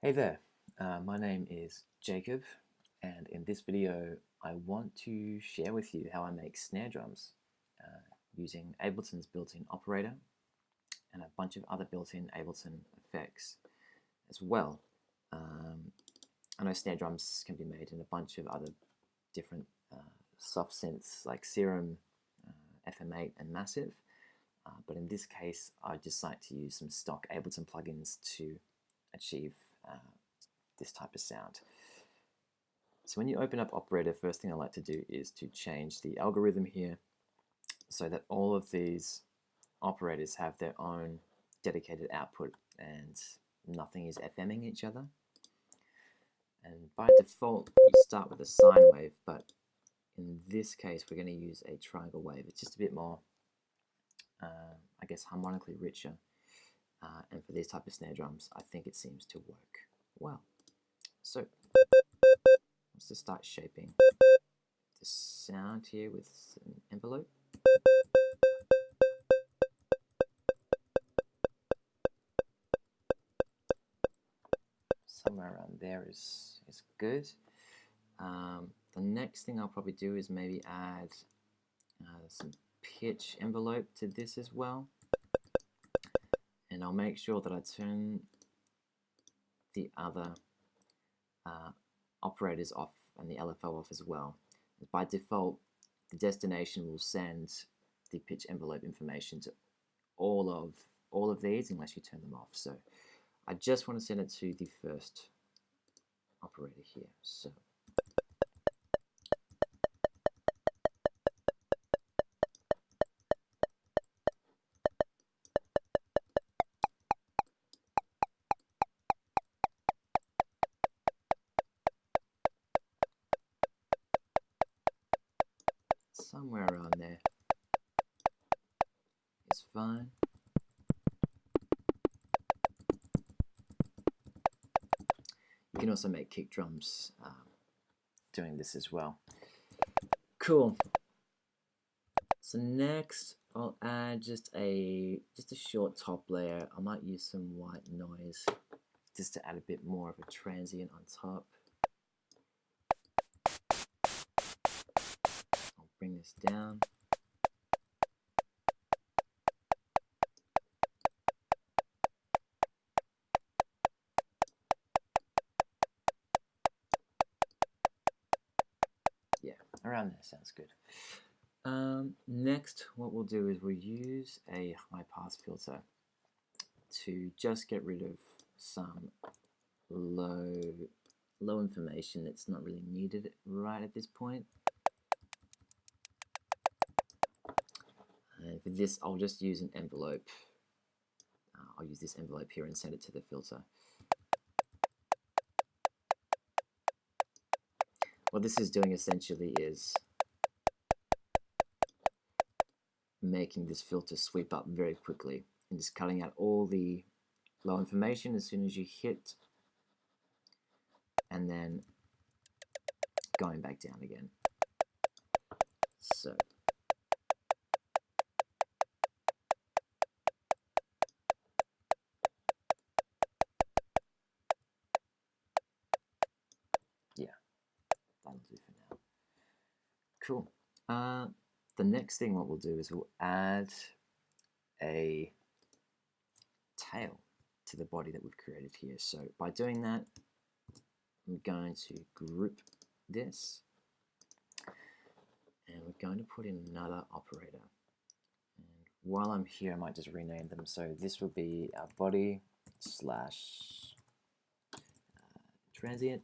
Hey there, my name is Jacob, and in this video I want to share with you how I make snare drums using Ableton's built-in operator and a bunch of other built-in Ableton effects as well. I know snare drums can be made in a bunch of other different soft synths like Serum, FM8 and Massive, but in this case I just like to use some stock Ableton plugins to achieve this type of sound. So when you open up Operator, first thing I like to do is to change the algorithm here so that all of these operators have their own dedicated output and nothing is FMing each other. And by default, you start with a sine wave, but in this case, we're going to use a triangle wave. It's just a bit more, I guess, harmonically richer. And for these type of snare drums, I think it seems to work well. So let's just start shaping the sound here with an envelope. Somewhere around there is good. The next thing I'll probably do is maybe add some pitch envelope to this as well. And I'll make sure that I turn the other operators off and the LFO off as well. By default, the destination will send the pitch envelope information to all of these unless you turn them off. So I just want to send it to the first operator here. So somewhere around there is fine. You can also make kick drums doing this as well. Cool. So next I'll add just a short top layer. I might use some white noise just to add a bit more of a transient on top. I'll bring this down. Yeah, around there sounds good. Next, what we'll do is we'll use a high pass filter to just get rid of some low information that's not really needed right at this point. And for this, I'll just use an envelope. I'll use this envelope here and send it to the filter. What this is doing essentially is making this filter sweep up very quickly and just cutting out all the low information as soon as you hit, and then going back down again. So yeah, that'll do for now. Cool. The next thing what we'll do is we'll add a tail to the body that we've created here. So by doing that, I'm going to group this and we're going to put in another operator. And while I'm here, I might just rename them. So this will be our body slash transient,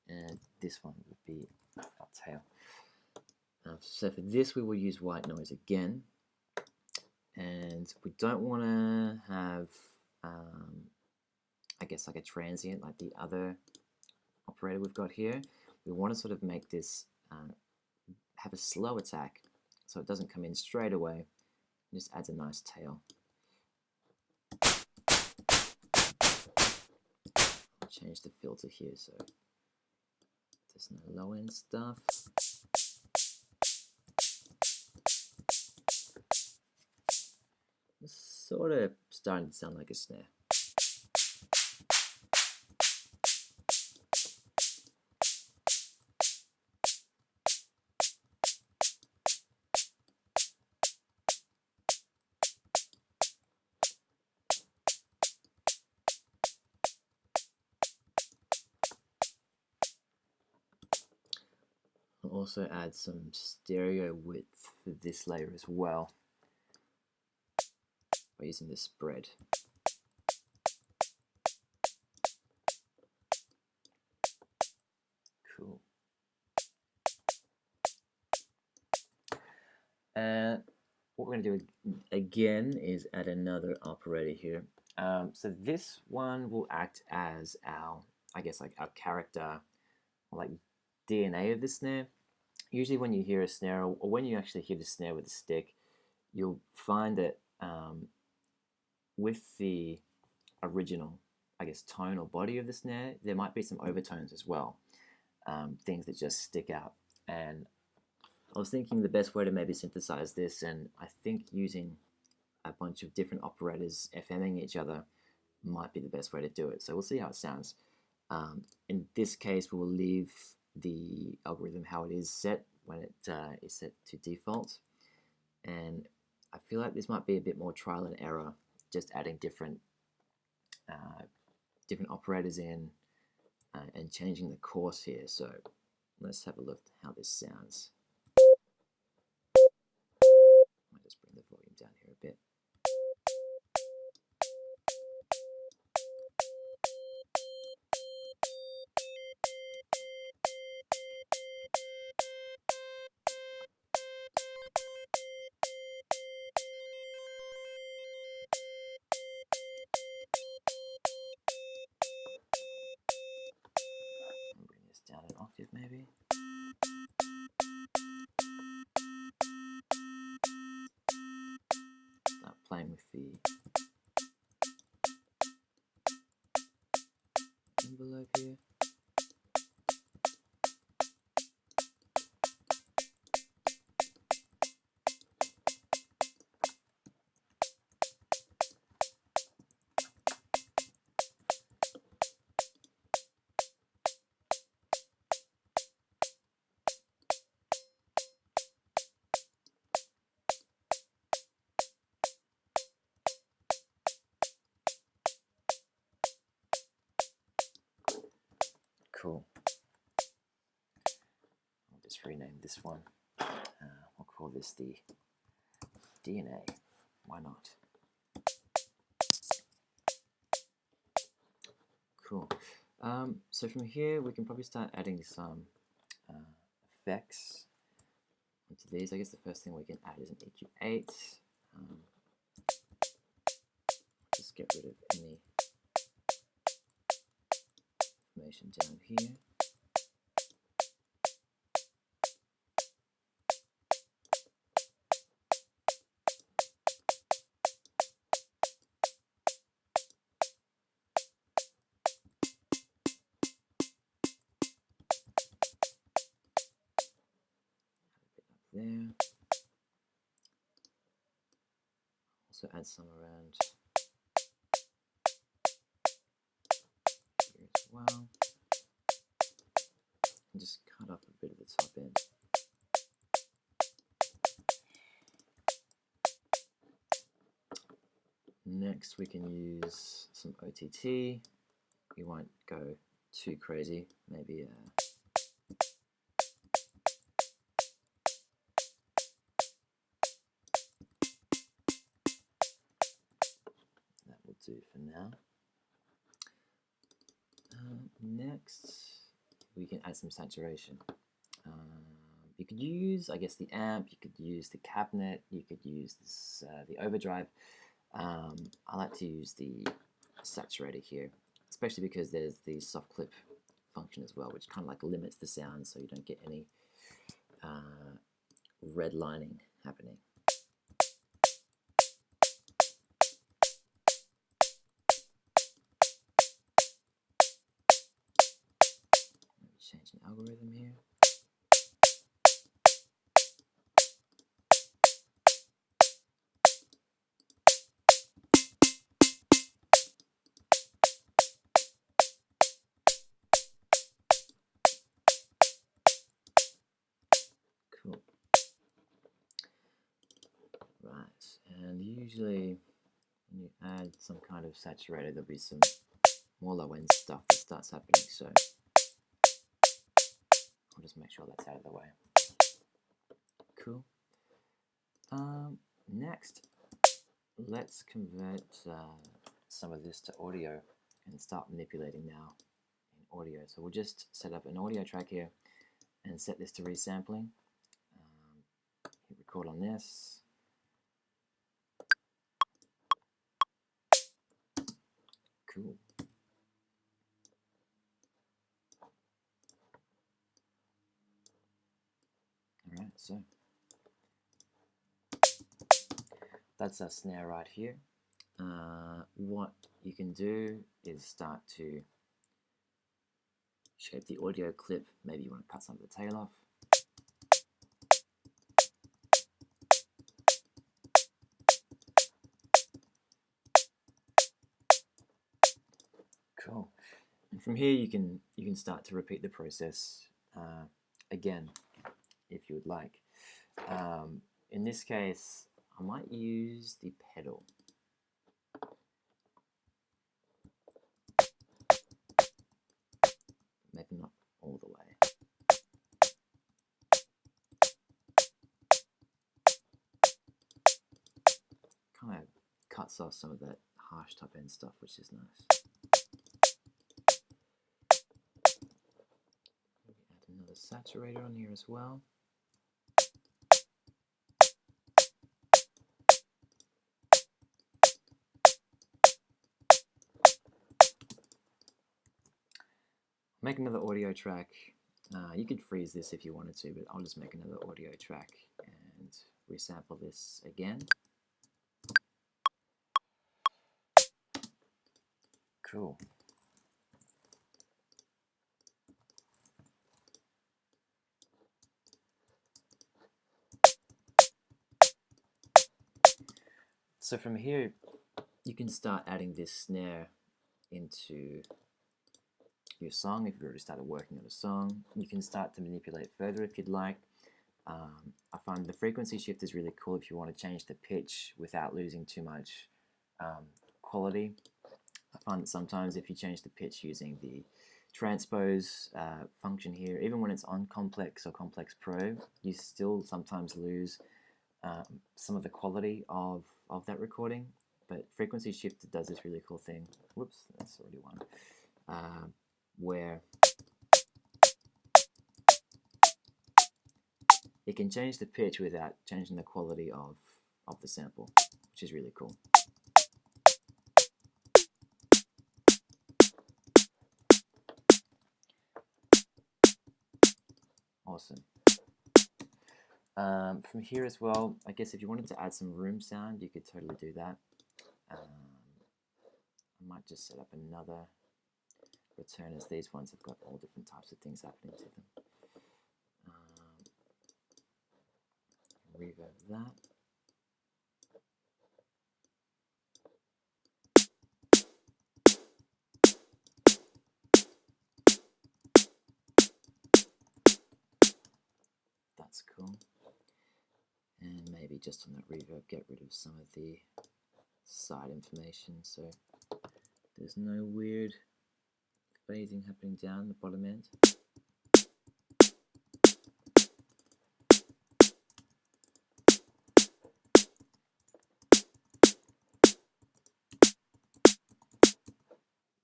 and this one would be our tail. So for this we will use white noise again, and we don't want to have I guess like a transient like the other operator we've got here. We want to sort of make this have a slow attack so it doesn't come in straight away. It just adds a nice tail. I'll change the filter here so there's no low end stuff. It's sort of starting to sound like a snare. We'll also add some stereo width for this layer as well by using the spread. Cool. And what we're going to do again is add another operator here. So this one will act as our, I guess, like our character, like DNA of the snare. Usually when you hear a snare, or when you actually hear the snare with a stick, you'll find that with the original, I guess, tone or body of the snare, there might be some overtones as well, things that just stick out. And I was thinking the best way to maybe synthesize this, and I think using a bunch of different operators FMing each other might be the best way to do it. So we'll see how it sounds. In this case, we will leave the algorithm how it is set when it is set to default. And I feel like this might be a bit more trial and error, just adding different operators in and changing the course here. So let's have a look at how this sounds. I'll just bring the volume down here a bit. I'll bring this down an octave maybe. Start playing with the envelope here. Cool. I'll just rename this one. We'll call this the DNA. Why not? Cool. So from here, we can probably start adding some effects into these. I guess the first thing we can add is an EQ8. Just get rid of any information down here. There. Also add some around here as well. And just cut off a bit of the top end. Next we can use some OTT. We won't go too crazy, maybe that will do for now. Next we can add some saturation. You could use, I guess, the amp, you could use the cabinet, you could use this, the overdrive. I like to use the saturator here, especially because there's the soft clip function as well, which kind of like limits the sound so you don't get any redlining happening. Maybe change an algorithm here. Cool. Right, and usually when you add some kind of saturator, there'll be some more low end stuff that starts happening. So I'll just make sure that's out of the way. Cool. Next, let's convert some of this to audio and start manipulating now in audio. So we'll just set up an audio track here and set this to resampling. Hit record on this. Cool. Alright, so that's our snare right here. What you can do is start to shape the audio clip. Maybe you want to cut some of the tail off. Cool. And from here you can start to repeat the process again if you would like. In this case, I might use the pedal. Maybe not all the way. Kind of cuts off some of that harsh top end stuff, which is nice. Add another saturator on here as well. Make another audio track. You could freeze this if you wanted to, but I'll just make another audio track and resample this again. Cool. So from here, you can start adding this snare into your song. If you've already started working on a song, you can start to manipulate further if you'd like. I find the frequency shift is really cool if you want to change the pitch without losing too much quality. I find that sometimes if you change the pitch using the transpose function here, even when it's on Complex or Complex Pro, you still sometimes lose some of the quality of that recording. But frequency shift does this really cool thing. Whoops, that's already one. Where it can change the pitch without changing the quality of the sample, which is really cool. Awesome. From here as well, I guess if you wanted to add some room sound, you could totally do that. I might just set up another return, as these ones have got all different types of things happening to them. Reverb that. That's cool. And maybe just on that reverb, get rid of some of the side information so there's no weird phasing happening down the bottom end.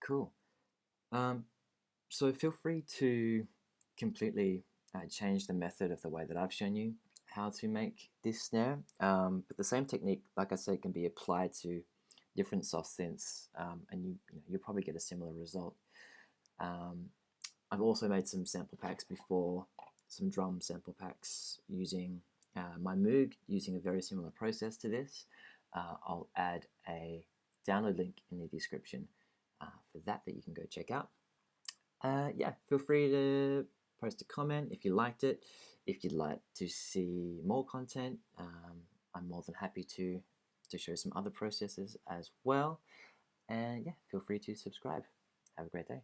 Cool. So feel free to completely change the method of the way that I've shown you how to make this snare. But the same technique, like I said, can be applied to different soft synths, and you'll probably get a similar result. I've also made some sample packs before, some drum sample packs using my Moog, using a very similar process to this. I'll add a download link in the description for that you can go check out. Yeah, feel free to post a comment if you liked it. If you'd like to see more content, I'm more than happy to show some other processes as well. And yeah, feel free to subscribe. Have a great day.